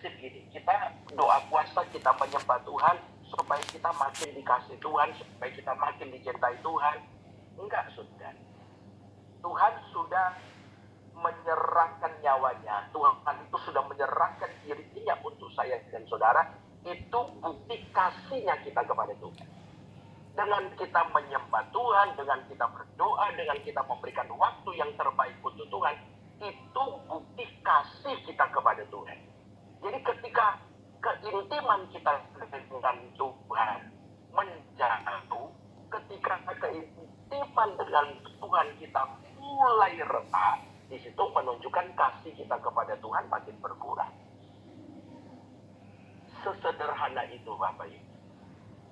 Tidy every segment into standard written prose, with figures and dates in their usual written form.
prinsip gini, kita doa puasa, kita menyembah Tuhan supaya kita makin dikasih Tuhan, supaya kita makin dicintai Tuhan. Enggak, saudara. Tuhan sudah menyerahkan nyawanya. Tuhan itu sudah menyerahkan dirinya untuk saya dan saudara. Itu bukti kasihnya kita kepada Tuhan. Dengan kita menyembah Tuhan, dengan kita berdoa, dengan kita memberikan waktu yang terbaik untuk Tuhan, itu bukti kasih kita kepada Tuhan. Jadi ketika keintiman kita dengan Tuhan menjauh, ketika keintiman dengan Tuhan kita mulai retak, di situ menunjukkan kasih kita kepada Tuhan makin berkurang. Sesederhana itu, Bapak Ibu.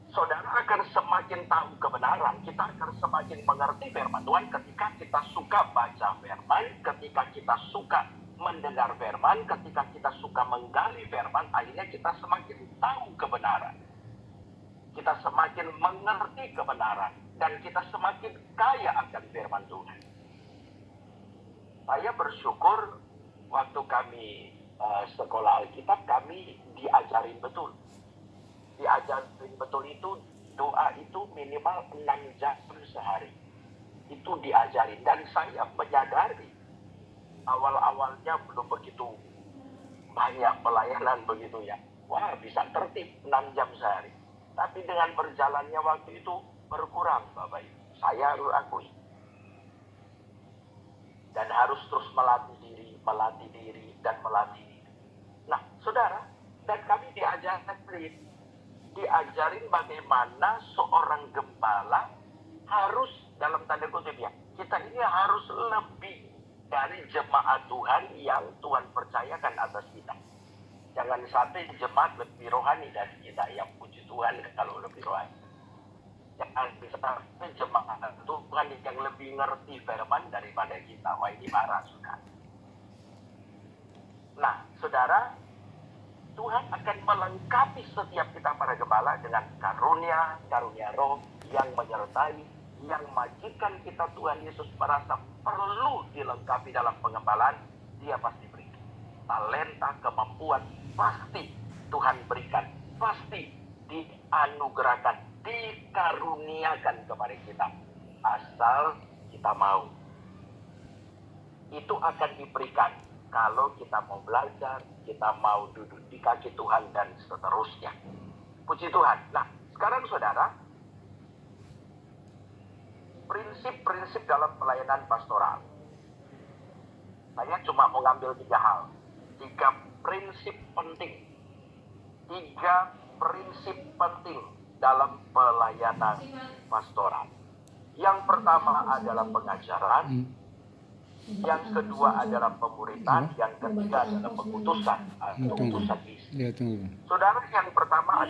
Saudara akan semakin tahu kebenaran, kita akan semakin mengerti firman Tuhan ketika kita suka baca firman, ketika kita suka mendengar firman, ketika kita suka menggali firman, akhirnya kita semakin tahu kebenaran. Kita semakin mengerti kebenaran, dan kita semakin kaya akan firman Tuhan. Saya bersyukur waktu kami sekolah Alkitab, kami diajarin betul. Diajarin betul itu, doa itu minimal 6 jam sehari. Itu diajarin, dan saya menyadari awal-awalnya belum begitu banyak pelayanan begitu ya. Wah, bisa tertib 6 jam sehari. Tapi dengan berjalannya waktu itu berkurang, Bapak Ibu. Saya harus akui. Dan harus terus melatih diri, dan melatih diri. Nah, saudara, dan kami diajarin bagaimana seorang gembala harus, dalam tanda kutip ya, kita ini harus lebih dari jemaat Tuhan yang Tuhan percayakan atas kita. Jangan sampai jemaat lebih rohani dari kita, yang puji Tuhan kalau lebih rohani. Jangan sampai jemaat Tuhan yang lebih ngerti firman daripada kita. Wah, ini marah, saudara. Nah, saudara, Tuhan akan melengkapi setiap kita para gembala dengan karunia roh yang menyertai, yang majikan kita Tuhan Yesus merasa perlu dilengkapi dalam pengembalaan, Dia pasti berikan. Talenta, kemampuan, pasti Tuhan berikan, pasti dianugerahkan, dikaruniakan kepada kita, asal kita mau. Itu akan diberikan kalau kita mau belajar, kita mau duduk di kaki Tuhan, dan seterusnya. Puji Tuhan. Nah, sekarang saudara, prinsip-prinsip dalam pelayanan pastoral. Saya cuma mau ngambil 3 hal. 3 prinsip penting. 3 prinsip penting dalam pelayanan pastoral. Yang pertama adalah pengajaran. Yang kedua adalah pemuritan, yang ketiga adalah pengutusan atau utusan isi. Saudara, yang pertama adalah